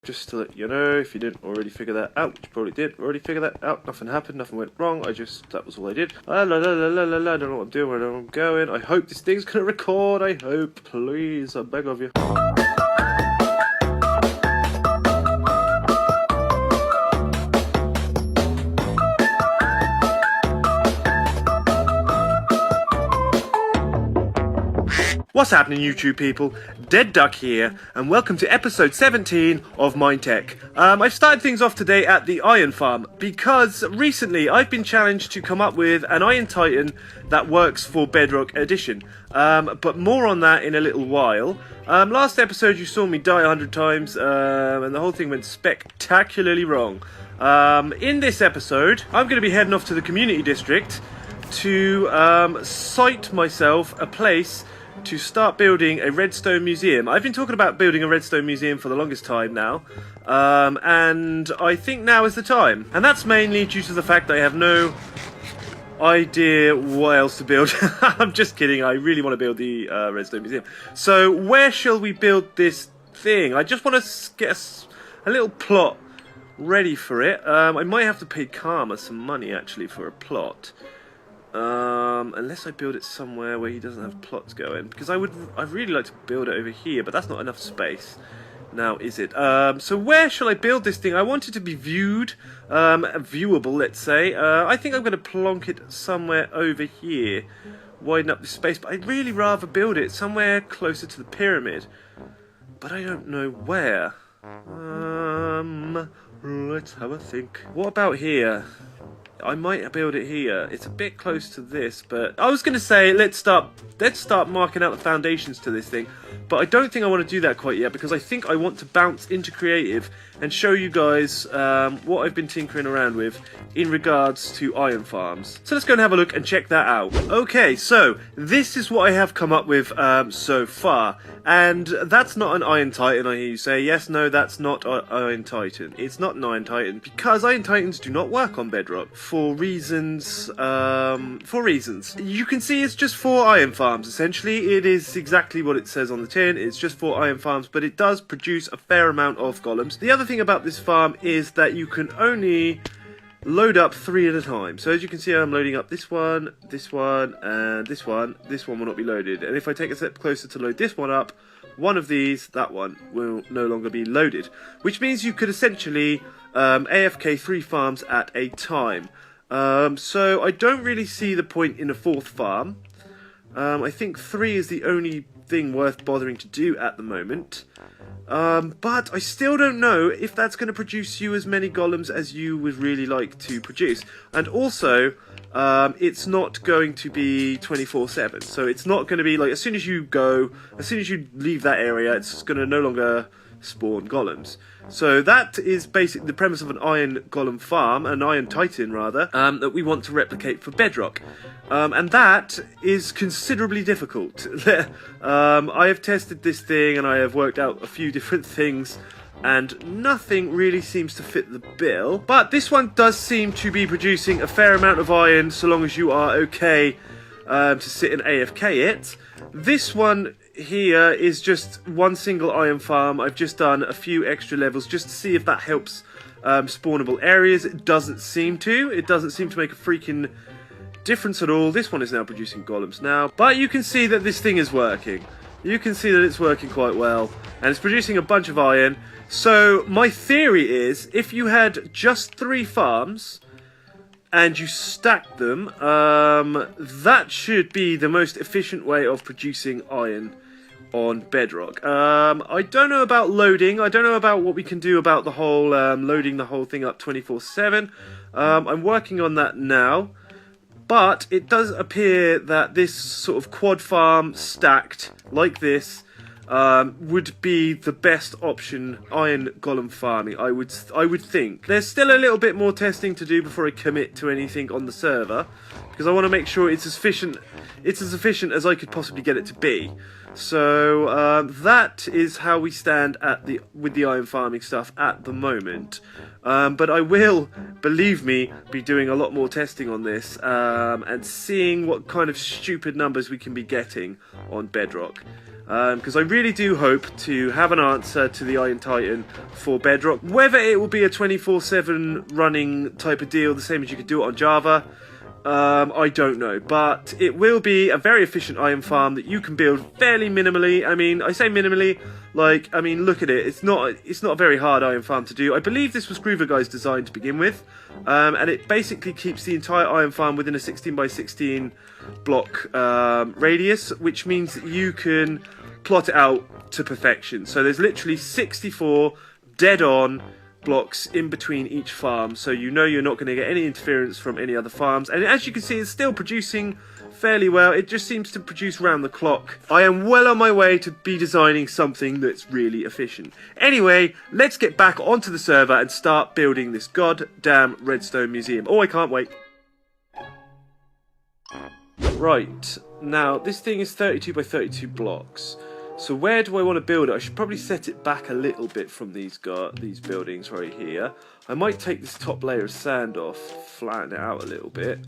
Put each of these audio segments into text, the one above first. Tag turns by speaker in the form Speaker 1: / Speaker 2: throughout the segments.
Speaker 1: just to let you know, if you didn't already figure that out, which you probably did already figure that out, nothing happened, nothing went wrong, that was all I did. I don't know what I'm doing, where I'm going. I hope this thing's gonna record, I hope, please, I beg of you. What's happening, YouTube people? DeadDuck here, and welcome to episode 17 of MineTech. I've started things off today at the Iron Farm, because recently I've been challenged to come up with an Iron Titan that works for Bedrock Edition. But more on that in a little while. Last episode you saw me die 100 times, and the whole thing went spectacularly wrong. In this episode, I'm going to be heading off to the community district to site myself a place to start building a redstone museum. I've been talking about building a redstone museum for the longest time now, and I think now is the time. And that's mainly due to the fact that I have no idea what else to build. I'm just kidding, I really want to build the redstone museum. So where shall we build this thing? I just want to get a little plot ready for it. I might have to pay Karma some money actually for a plot. Unless I build it somewhere where he doesn't have plots going, because I'd really like to build it over here, but that's not enough space. Now, is it? So where shall I build this thing? I want it to be viewable, let's say. I think I'm going to plonk it somewhere over here, widen up the space, but I'd really rather build it somewhere closer to the pyramid. But I don't know where. Let's have a think. What about here? I might build it here. It's a bit close to this, but I was going to say let's start marking out the foundations to this thing, but I don't think I want to do that quite yet, because I think I want to bounce into creative and show you guys what I've been tinkering around with in regards to iron farms. So let's go and have a look and check that out. Okay, so this is what I have come up with so far, and that's not an Iron Titan, I hear you say. Yes, no, that's not an Iron Titan. It's not an Iron Titan because Iron Titans do not work on Bedrock for reasons. You can see it's just 4 iron farms. Essentially, it is exactly what it says on the tin. It's just 4 iron farms, but it does produce a fair amount of golems. The other thing about this farm is that you can only load up 3 at a time. So as you can see, I'm loading up this one, and this one. This one will not be loaded. And if I take a step closer to load this one up, one of these, that one, will no longer be loaded. Which means you could essentially AFK 3 farms at a time. So I don't really see the point in a 4th farm. I think 3 is the only thing worth bothering to do at the moment. But I still don't know if that's going to produce you as many golems as you would really like to produce. And also, it's not going to be 24/7. So it's not going to be like, as soon as you leave that area, it's going to no longer spawn golems. So that is basically the premise of an iron golem farm, an iron titan rather, that we want to replicate for Bedrock. And that is considerably difficult. I have tested this thing and I have worked out a few different things, and nothing really seems to fit the bill. But this one does seem to be producing a fair amount of iron, so long as you are okay to sit and AFK it. This one here is just one single iron farm. I've just done a few extra levels just to see if that helps spawnable areas. It doesn't seem to. It doesn't seem to make a freaking difference at all. This one is now producing golems now, but you can see that this thing is working. You can see that it's working quite well, and it's producing a bunch of iron. So my theory is, if you had just 3 farms and you stacked them, that should be the most efficient way of producing iron on Bedrock. I don't know about loading. I don't know about what we can do about the whole loading the whole thing up 24/7. I'm working on that now. But it does appear that this sort of quad farm stacked like this would be the best option iron golem farming, I would think. There's still a little bit more testing to do before I commit to anything on the server, because I want to make sure it's as it's as efficient as I could possibly get it to be. So that is how we stand with the iron farming stuff at the moment. But I will, believe me, be doing a lot more testing on this and seeing what kind of stupid numbers we can be getting on Bedrock. Because I really do hope to have an answer to the Iron Titan for Bedrock. Whether it will be a 24/7 running type of deal, the same as you could do it on Java, I don't know. But it will be a very efficient iron farm that you can build fairly minimally. I mean, I say minimally, like, I mean, look at it. It's not a very hard iron farm to do. I believe this was Groover Guy's design to begin with. And it basically keeps the entire iron farm within a 16 by 16 block radius, which means that you can plot it out to perfection. So there's literally 64 dead-on blocks in between each farm, so you know you're not going to get any interference from any other farms. And as you can see, it's still producing fairly well. It just seems to produce round the clock. I am well on my way to be designing something that's really efficient. Anyway, let's get back onto the server and start building this goddamn Redstone Museum. Oh, I can't wait. Right, now this thing is 32 by 32 blocks. So where do I want to build it? I should probably set it back a little bit from these buildings right here. I might take this top layer of sand off, flatten it out a little bit.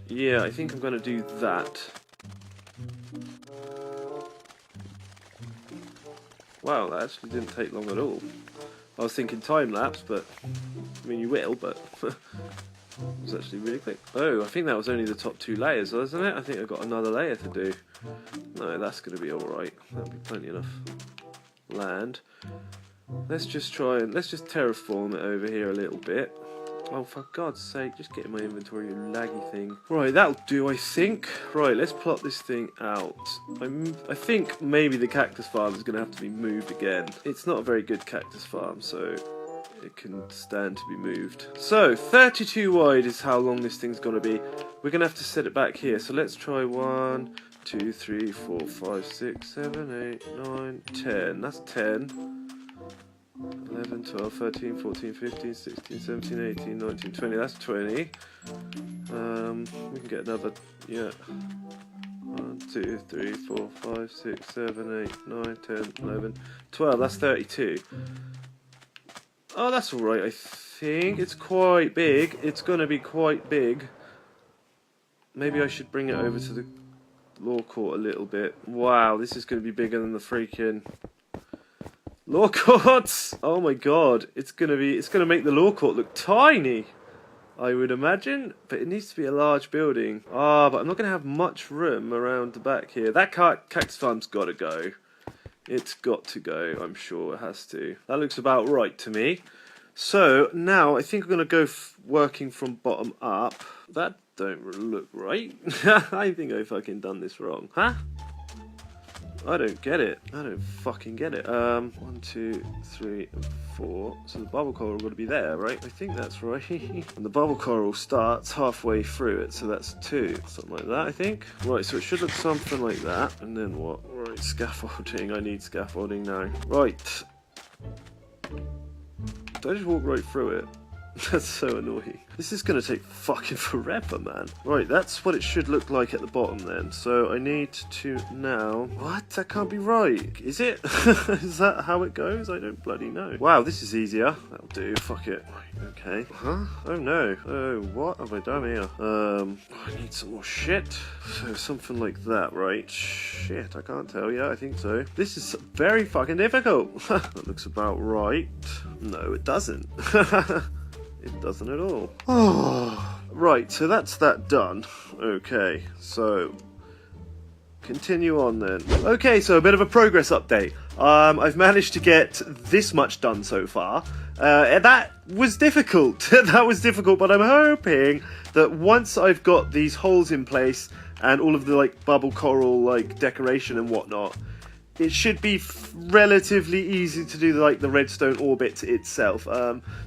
Speaker 1: Yeah, I think I'm going to do that. Wow, that actually didn't take long at all. I was thinking time lapse, but I mean you will, but it was actually really quick. Oh, I think that was only the top 2 layers, wasn't it? I think I've got another layer to do. No, that's going to be alright. That'll be plenty enough land. Let's just terraform it over here a little bit. Oh, for God's sake, just get in my inventory, you laggy thing. Right, that'll do, I think. Right, let's plot this thing out. I think maybe the cactus farm is going to have to be moved again. It's not a very good cactus farm, so it can stand to be moved. So, 32 wide is how long this thing's going to be. We're going to have to set it back here, so let's try 1, 2, 3, 4, 5, 6, 7, 8, 9, 10. That's 10. 11, 12, 13, 14, 15, 16, 17, 18, 19, 20. That's 20. We can get another, yeah. 1, 2, 3, 4, 5, 6, 7, 8, 9, 10, 11, 12. That's 32. Oh, that's alright, I think. It's quite big. It's going to be quite big. Maybe I should bring it over to the law court a little bit. Wow, this is going to be bigger than the freaking law courts. Oh my god, it's going to make the law court look tiny, I would imagine, but it needs to be a large building. Ah, but I'm not going to have much room around the back here. That cactus farm's got to go. It's got to go, I'm sure it has to. That looks about right to me. So now I think I'm going to go working from bottom up. That don't look right. I think I fucking done this wrong. Huh? I don't get it. I don't fucking get it. 1, 2, 3, and 4. So the bubble coral got to be there, right? I think that's right. And the bubble coral starts halfway through it, so that's 2. Something like that, I think. Right, so it should look something like that. And then what? Right, scaffolding. I need scaffolding now. Right. Did I just walk right through it? That's so annoying. This is going to take fucking forever, man. Right, that's what it should look like at the bottom then. So I need to now... What? That can't be right. Is it? Is that how it goes? I don't bloody know. Wow, this is easier. That'll do. Fuck it. Right, okay. Huh? Oh no. Oh, what have I done here? I need some more shit. So something like that, right? Shit, I can't tell. Yeah, I think so. This is very fucking difficult. That looks about right. No, it doesn't. It doesn't at all. Oh, right, so that's that done. Okay, so continue on then. Okay, so a bit of a progress update. I've managed to get this much done so far. And that was difficult. That was difficult, but I'm hoping that once I've got these holes in place and all of the like bubble coral like decoration and whatnot, it should be relatively easy to do like the redstone orbit itself.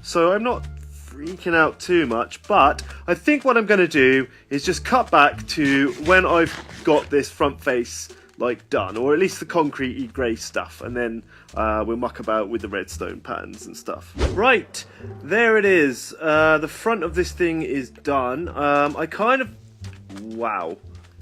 Speaker 1: So I'm not freaking out too much, but I think what I'm going to do is just cut back to when I've got this front face like done, or at least the concrete-y grey stuff, and then we'll muck about with the redstone patterns and stuff. Right, there it is. The front of this thing is done. I kind of Wow.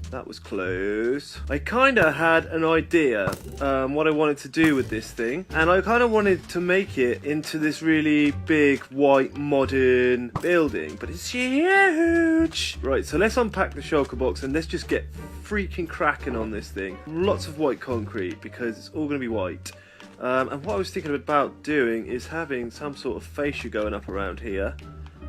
Speaker 1: That was close. I kind of had an idea what I wanted to do with this thing, and I kind of wanted to make it into this really big, white, modern building, but it's huge. Right, so let's unpack the shulker box and let's just get freaking cracking on this thing. Lots of white concrete because it's all going to be white. And what I was thinking about doing is having some sort of fascia going up around here.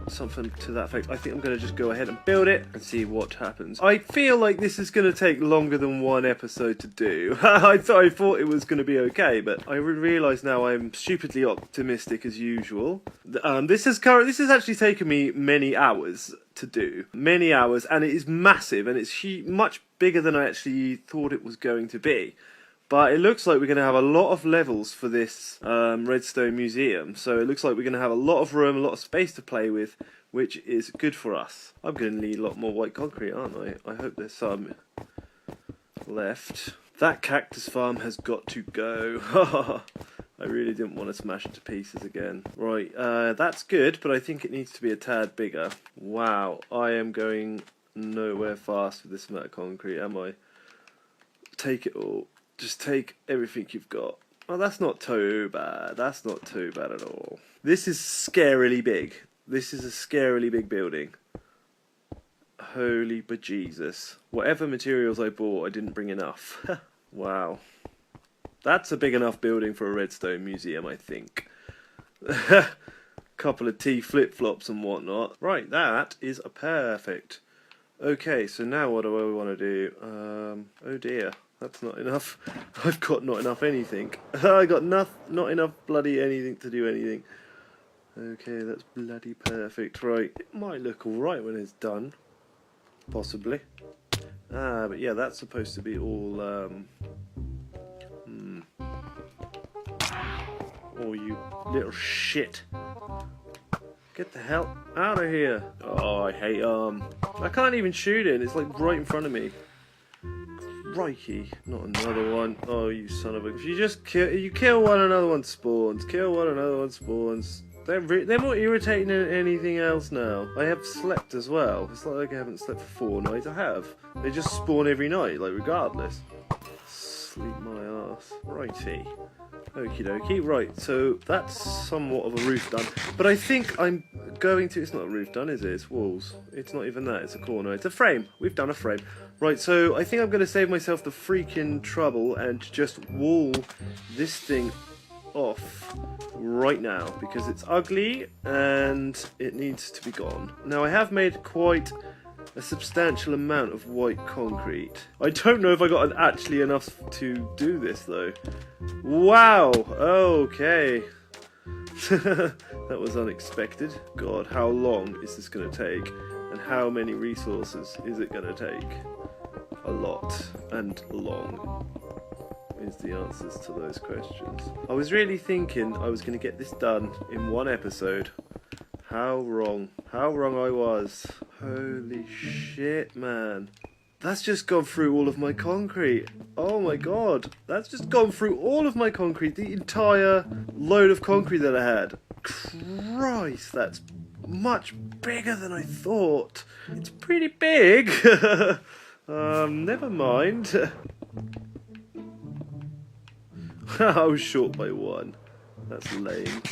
Speaker 1: Something to that effect. I think I'm going to just go ahead and build it and see what happens. I feel like this is going to take longer than one episode to do. I thought it was going to be okay, but I realise now I'm stupidly optimistic as usual. This has actually taken me many hours to do. Many hours, and it is massive, and it's much bigger than I actually thought it was going to be. But it looks like we're going to have a lot of levels for this Redstone Museum. So it looks like we're going to have a lot of room, a lot of space to play with, which is good for us. I'm going to need a lot more white concrete, aren't I? I hope there's some left. That cactus farm has got to go. I really didn't want to smash it to pieces again. Right, that's good, but I think it needs to be a tad bigger. Wow, I am going nowhere fast with this amount of concrete, am I? Take it all. Just take everything you've got. Oh, that's not too bad. That's not too bad at all. This is scarily big. This is a scarily big building. Holy bejesus. Whatever materials I bought, I didn't bring enough. Wow. That's a big enough building for a Redstone Museum, I think. Couple of tea flip-flops and whatnot. Right, that is a perfect. Okay, so now what do I want to do? Oh dear. That's not enough. I've got not enough anything. I got not enough bloody anything to do anything. Okay, that's bloody perfect. Right, it might look alright when it's done. Possibly. But yeah, that's supposed to be all, Oh, you little shit. Get the hell out of here. Oh, I hate, I can't even shoot it. It's like right in front of me. Crikey, not another one. Oh, you son of a... If you just kill one, another one spawns. Kill one, another one spawns. They're more irritating than anything else now. I have slept as well. It's not like I haven't slept for 4 nights. I have. They just spawn every night, like regardless. Sleep my ass. Righty. Okie dokie. Right, so that's somewhat of a roof done. But I think I'm going to... It's not a roof done, is it? It's walls. It's not even that. It's a corner. It's a frame. We've done a frame. Right, so I think I'm going to save myself the freaking trouble and just wall this thing off right now because it's ugly and it needs to be gone. Now I have made quite a substantial amount of white concrete. I don't know if I got actually enough to do this though. Wow, okay. That was unexpected. God, how long is this going to take? And how many resources is it going to take? A lot and long is the answers to those questions. I was really thinking I was going to get this done in one episode. How wrong I was. Holy shit, man. That's just gone through all of my concrete. Oh my god. That's just gone through all of my concrete. The entire load of concrete that I had. Christ, that's much bigger than I thought. It's pretty big. Never mind. I was short by 1. That's lame.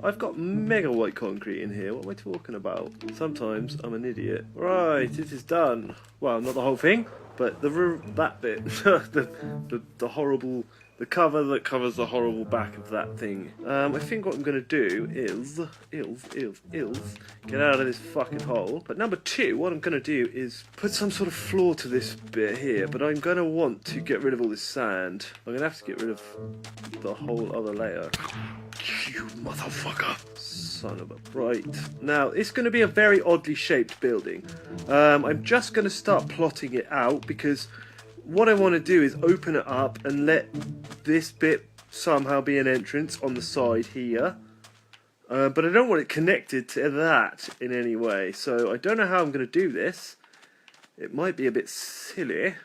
Speaker 1: I've got mega white concrete in here. What am I talking about? Sometimes I'm an idiot. Right, it is done. Well, not the whole thing, but that bit. the horrible... The cover that covers the horrible back of that thing. I think what I'm going to do is get out of this fucking hole. But number 2, what I'm going to do is put some sort of floor to this bit here. But I'm going to want to get rid of all this sand. I'm going to have to get rid of the whole other layer. You motherfucker. Son of a... Right. Now, it's going to be a very oddly shaped building. I'm just going to start plotting it out because... What I want to do is open it up and let this bit somehow be an entrance on the side here. But I don't want it connected to that in any way. So I don't know how I'm going to do this. It might be a bit silly.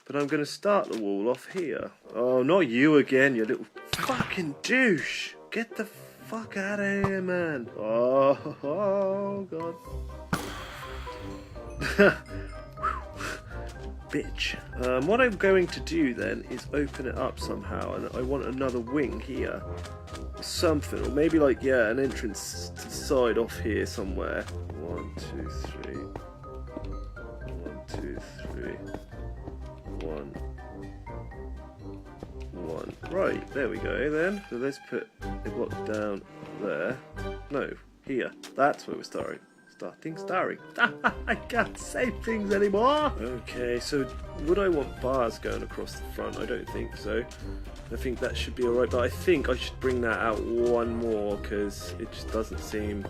Speaker 1: But I'm going to start the wall off here. Oh, not you again, you little fucking douche. Get the fuck out of here, man. Oh God. Bitch. What I'm going to do then is open it up somehow, and I want another wing here. Something, or maybe like, yeah, an entrance to the side off here somewhere. 1, 2, 3. 1, 2, 3. 1. 1. Right, there we go then. So let's put a block down there. No, here. That's where we're starting. Starring. I can't say things anymore. Okay, so would I want bars going across the front? I don't think so. I think that should be alright, but I think I should bring that out one more because it just doesn't seem...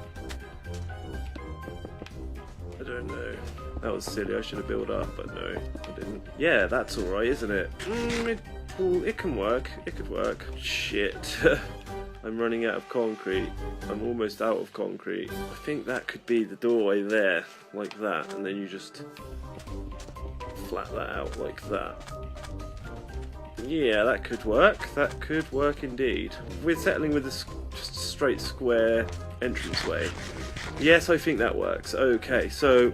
Speaker 1: I don't know. That was silly. I should have built up, but no, I didn't. Yeah, that's alright, isn't it? It can work. It could work. Shit. I'm running out of concrete. I'm almost out of concrete. I think that could be the doorway there, like that, and then you just flat that out like that. Yeah, that could work. That could work indeed. We're settling with this just straight square entranceway. Yes, I think that works. Okay, so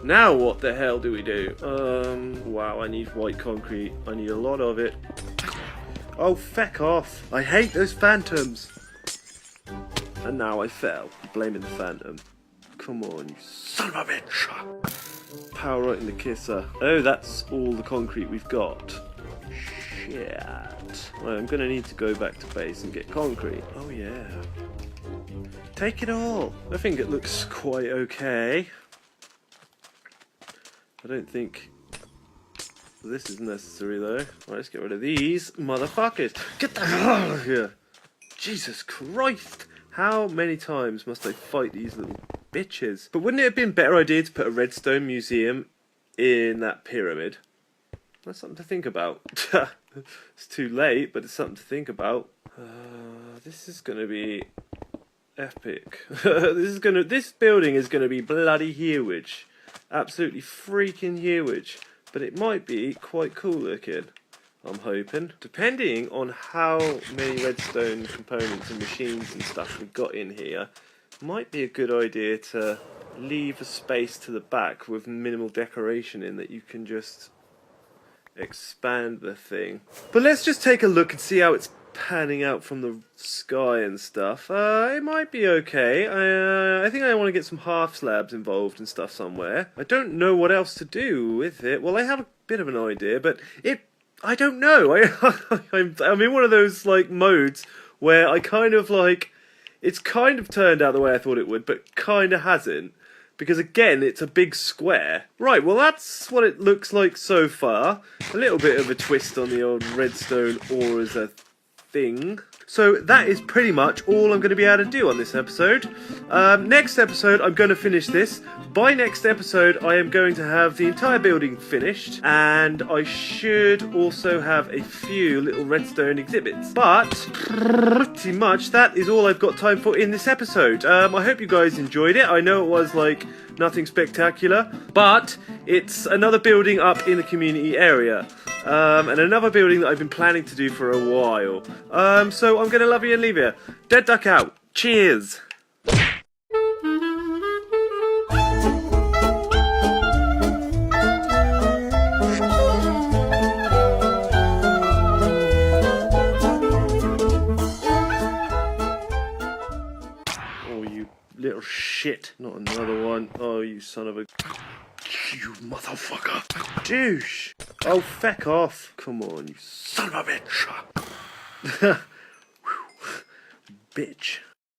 Speaker 1: now what the hell do we do? Wow, I need white concrete. I need a lot of it. Oh, feck off. I hate those phantoms. And now I fell. Blaming the phantom. Come on, you son of a bitch. Power right in the kisser. Oh, that's all the concrete we've got. Shit. Right, I'm going to need to go back to base and get concrete. Oh, yeah. Take it all. I think it looks quite okay. I don't think... this is necessary though. Right, let's get rid of these motherfuckers. Get the hell out of here! Jesus Christ! How many times must I fight these little bitches? But wouldn't it have been a better idea to put a redstone museum in that pyramid? That's something to think about. It's too late, but it's something to think about. This is gonna be epic. This building is gonna be bloody huge. Absolutely freaking huge. But it might be quite cool looking, I'm hoping. Depending on how many redstone components and machines and stuff we've got in here, might be a good idea to leave a space to the back with minimal decoration in that you can just expand the thing. But let's just take a look and see how it's panning out from the sky and stuff. It might be okay. I think I want to get some half slabs involved and stuff somewhere. I don't know what else to do with it. Well, I have a bit of an idea, but I don't know. I'm in one of those like modes where I kind of like, it's kind of turned out the way I thought it would, but kind of hasn't. Because again, it's a big square. Right, well that's what it looks like so far. A little bit of a twist on the old redstone ore as a thing. So that is pretty much all I'm going to be able to do on this episode. Next episode, I'm going to finish this. By next episode, I am going to have the entire building finished, and I should also have a few little redstone exhibits. But pretty much that is all I've got time for in this episode. I hope you guys enjoyed it. I know it was like nothing spectacular, but it's another building up in the community area. And another building that I've been planning to do for a while. So I'm going to love you and leave you. DeadDuck out. Cheers. Oh, you little shit. Not another one. Oh, you son of a... You motherfucker. Douche. Oh, feck off. Come on, you son of a bitch. Bitch.